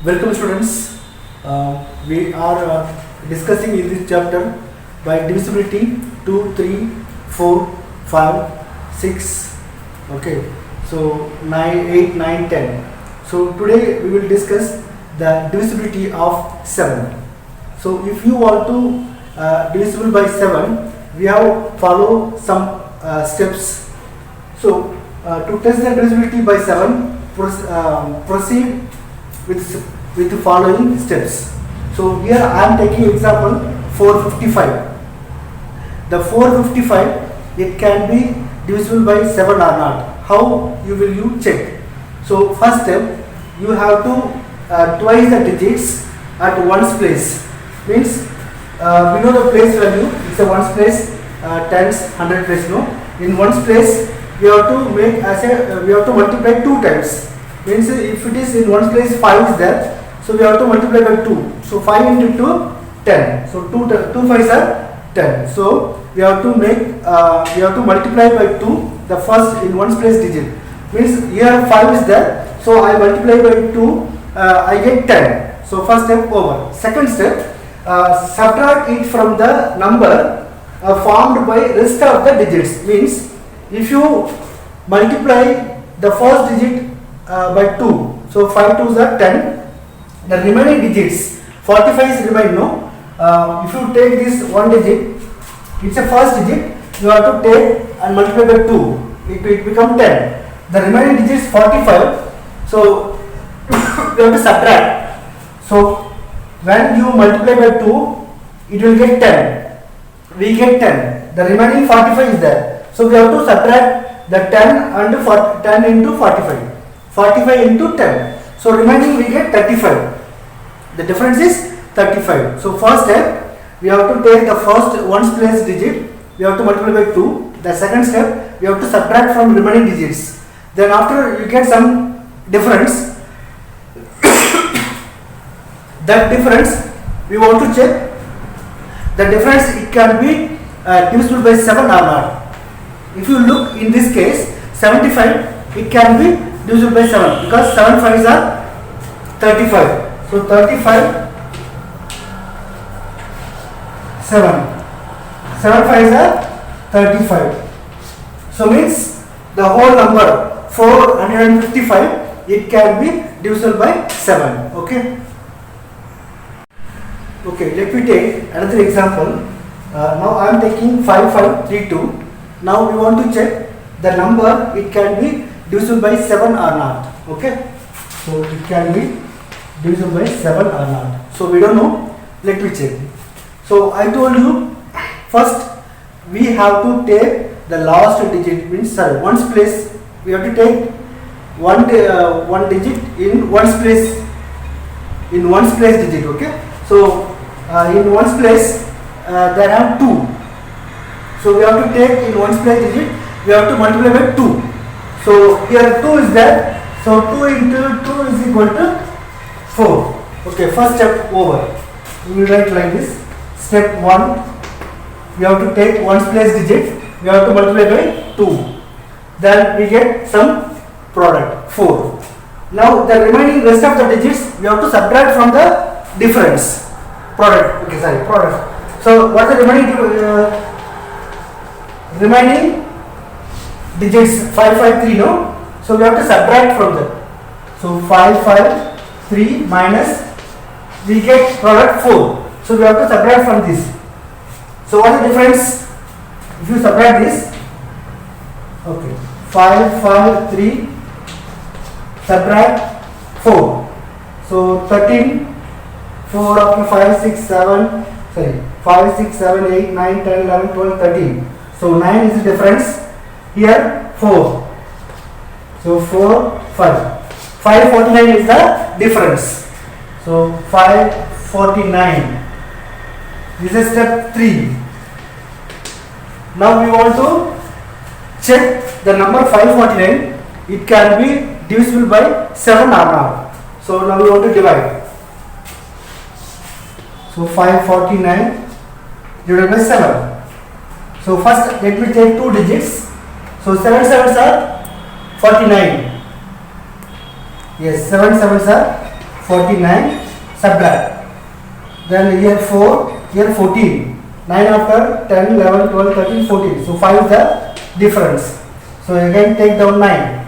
Welcome students. We are discussing in this chapter by divisibility 2, 3, 4, 5, 6. Okay. So 9, 8, 9, 10. So today we will discuss the divisibility of 7. So if you want to divisible by 7, we have follow some steps. So to test the divisibility by 7, proceed with the following steps. So here I am taking example 455. The 455, it can be divisible by 7 or not. How you will you check? So first step, you have to twice the digits at ones place. Means we know the place value, it's a ones place, tens, 100 place. No, in ones place we have to make as a we have to multiply 2 times. Means if it is in ones place 5 is there, so we have to multiply by 2. So 5 into 2, 10. So 2 5s are 10. So we have to make we have to multiply by 2 the first in ones place digit. Means here 5 is there, so I multiply by 2, I get 10. So first step over. Second step, subtract it from the number formed by rest of the digits. Means if you multiply the first digit by 2, so 5 2s are 10. The remaining digits 45 is remain. No, if you take this one digit, it's a first digit, you have to take and multiply by 2, it become 10. The remaining digits 45, so we have to subtract. So when you multiply by 2, it will get 10. We get 10. The remaining 45 is there, so we have to subtract the 10 and 10 into 45. 45 into 10. So remaining we get 35. The difference is 35. So first step, we have to take the first ones place digit, we have to multiply by 2. The second step, we have to subtract from remaining digits. Then after you get some difference, that difference we want to check. The difference, it can be divisible by 7 or not. If you look in this case, 75, it can be divisible by 7 because 7 5s are 35. So 35, 7. 7 5s are 35. So means the whole number 455, it can be divisible by 7. Okay. Okay, let me take another example. Now I am taking 5532. Now we want to check the number, it can be divisible by 7 or not. Okay. So it can be divisible by 7 or not. So we don't know. Let me check. So I told you first we have to take the last digit, means ones place. We have to take one digit in ones place, in ones place digit. Okay. So in ones place there are 2. So we have to take in ones place digit, we have to multiply by 2. So here 2 is there. So 2 into 2 is equal to 4. Okay, first step over. We will write like this. Step 1, we have to take ones place digit, we have to multiply by 2. Then we get some product 4. Now the remaining rest of the digits we have to subtract from the difference. Product. Okay, sorry, product. So what is the remaining digits? 553. No. So we have to subtract from that. So 553 minus, we get product 4. So we have to subtract from this. So what is the difference? If you subtract this, okay, 553 subtract 4. So 13, 4 up to 5, 6, 7, sorry, 5, 6, 7, 8, 9, 10, 11, 12, 13. So 9 is the difference. Here 4. So 4, 5. 549 is the difference. So 549. This is step 3. Now we want to check the number 549. It can be divisible by 7 or not. So now we want to divide. So 549 divided by 7. So first let me take 2 digits. So 7 7s are 49. Yes, 7 7s are 49, subtract. Then here 4, here 14. 9 after 10, 11, 12, 13, 14. So 5 is the difference. So again take down 9.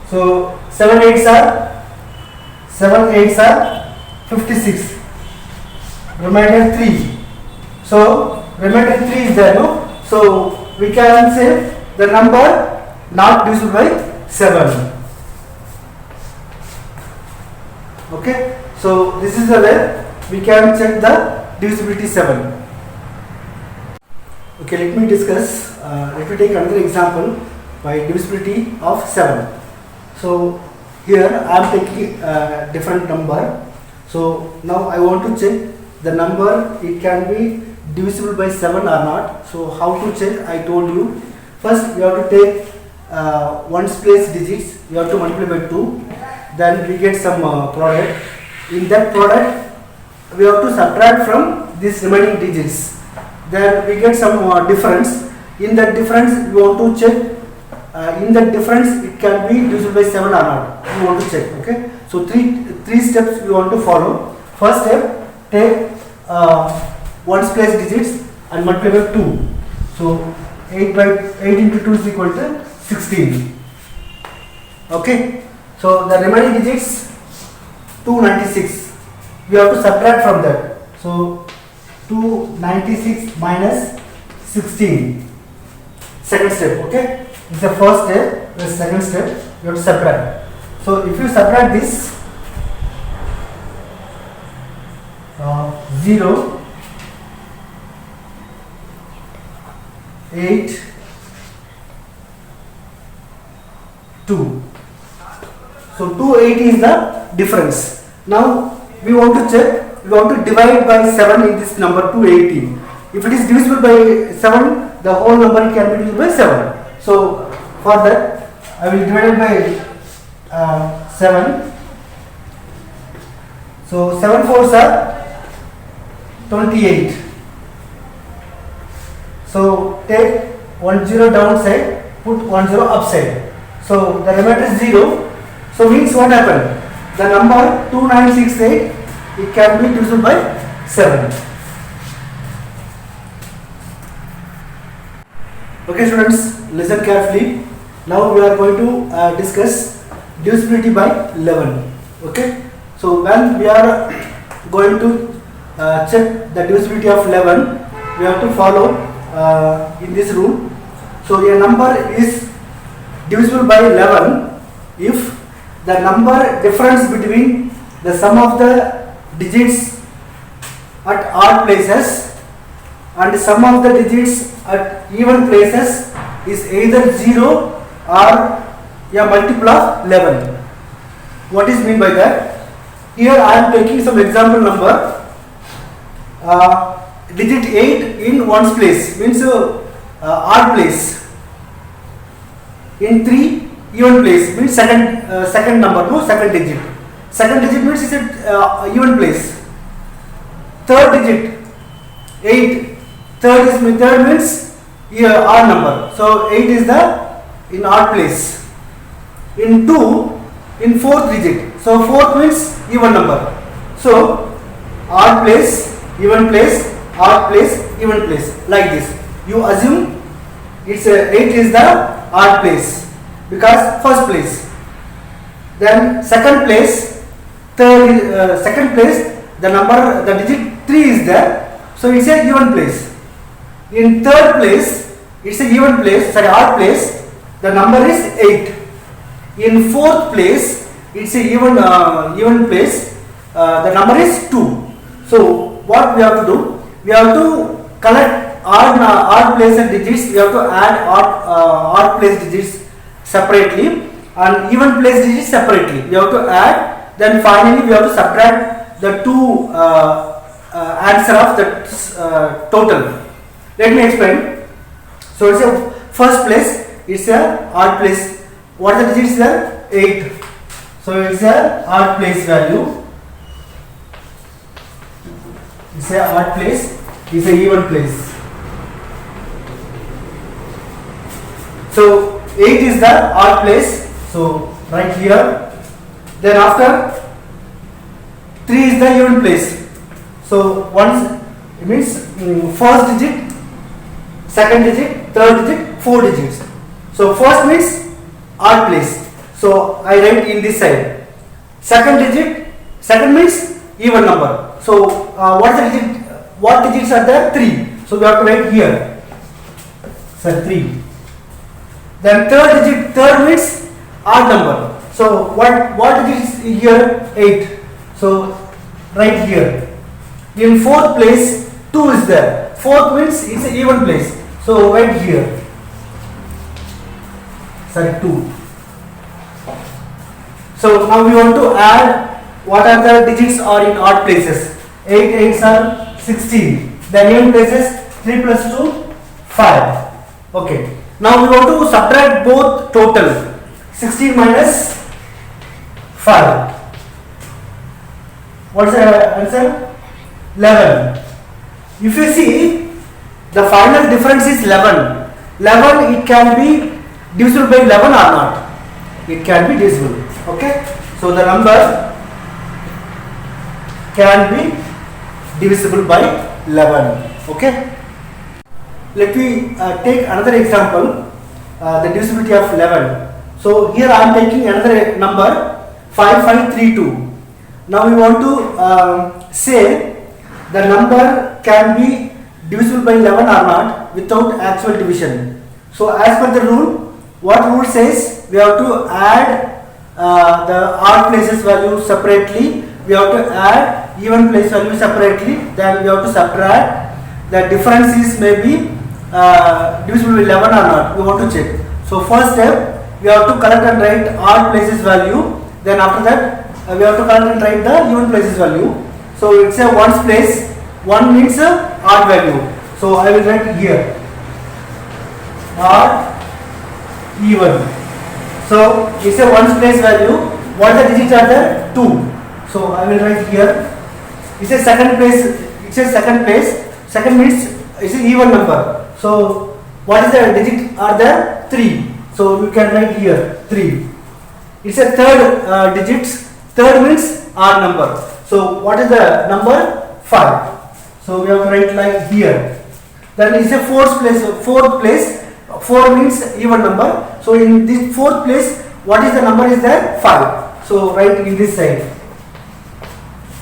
So 7 8s are 56. Remainder 3. So remainder 3 is there, no? So we can say the number not divisible by 7. Okay. So this is the way we can check the divisibility 7. Okay, let me discuss. Let me take another example by divisibility of 7. So here I am taking a different number. So now I want to check the number, it can be divisible by 7 or not. So how to check? I told you. First you have to take ones place digits, you have to multiply by 2. Then we get some product. In that product we have to subtract from these remaining digits. Then we get some difference. In that difference we want to check. In that difference it can be divisible by 7 or not. We want to check. Okay. So three steps we want to follow. First step, take ones place digits and multiply by 2. So 8 into 2 is equal to 16. Okay. So the remaining digits 296. We have to subtract from that. So 296 minus 16. Second step. Okay. This is the first step. The second step you have to subtract. So if you subtract this 0, 8, 2. So 280 is the difference. Now we want to check, we want to divide by 7 in this number 280. If it is divisible by 7, the whole number can be divisible by 7. So for that I will divide it by 7. So 7 fours are 28. So take 1 0 downside, put 1 0 upside. So the remainder is 0. So means what happened? The number 2968, it can be divisible by 7. Okay students, listen carefully. Now we are going to discuss divisibility by 11. Okay. So when we are going to check the divisibility of 11, we have to follow in this rule. So a number is divisible by 11 if the number difference between the sum of the digits at odd places and sum of the digits at even places is either 0 or a multiple of 11. What is mean by that? Here I am taking some example number. Digit 8 in ones place means odd place. In 3 even place means second number, no, second digit. Second digit means it's a even place. Third digit 8. Third means odd number. So 8 is the in odd place. In 2, in fourth digit. So fourth means even number. So odd place, even place, odd place, even place, like this. You assume it's 8 is the odd place because first place. Then second place, second place, the digit 3 is there. So it's a even place. In third place, it's a even place, odd place. The number is 8. In fourth place, it's a even place. The number is 2. So what we have to do? We have to collect odd place and digits. We have to add odd place digits separately and even place digits separately. We have to add. Then finally we have to subtract the two answer of the total. Let me explain. So it's a first place. It's a odd place. What are the digits there? 8. So it's a odd place value. It's a odd place. It's a even place. So 8 is the odd place. So right here Then after 3 is the even place. So once it means first digit, second digit, third digit, 4 digits. So first means odd place. So I write in this side. Second means even number. So what digits are there? 3. So we have to write here. So 3. Then third means odd number. So what digit is here? 8. So right here. In fourth place 2 is there. Fourth means it's an even place. So right here. Sorry, 2. So now we want to add what are the digits are in odd places. 8 8s are 16. Then even places 3 plus 2 5. Okay. Now we want to subtract both total. 16 minus 5. What's the answer? 11. If you see, the final difference is 11. 11 it can be divisible by 11 or not. It can be divisible. Okay. So the number can be divisible by 11. Okay. Let me take another example. The divisibility of 11. So here I am taking another number 5532. Now we want to say the number can be divisible by 11 or not without actual division. So as per the rule, what rule says, we have to add the odd places value separately, we have to add even place value separately, then we have to subtract. The differences may be divisible by 11 or not, we want to check. So first step, we have to collect and write odd places value, then after that we have to collect and write the even places value. So it's a ones place, 1 means a odd value. So I will write here odd, even. So it's a ones place value. What the digits are there? 2. So I will write here. It's a second place. It's a second place. Second means it's an even number. So what is the digit are there? 3. So you can write here 3. It's a third digits. Third means odd number. So what is the number? 5. So we have to write like here. Then it's a fourth place. 4 means even number. So in this fourth place, what is the number is there? 5. So write in this side.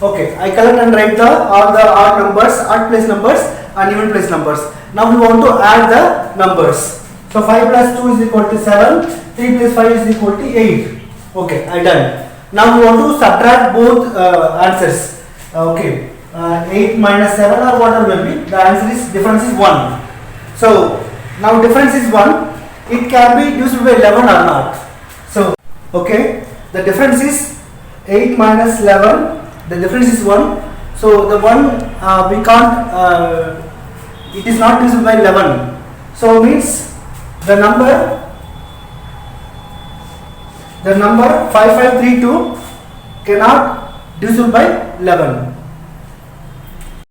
Okay, I collect and write all the odd numbers, odd place numbers and even place numbers. Now we want to add the numbers. So 5 plus 2 is equal to 7. 3 plus 5 is equal to 8. Okay, I done. Now we want to subtract both answers. Okay, 8 minus 7 or whatever may be. The answer is difference is 1. So now difference is 1. It can be divisible by 11 or not. So okay, the difference is 8 minus 11. The difference is 1. So the 1 we can't. It is not divisible by 11. So means the number 5532 cannot divisible by 11.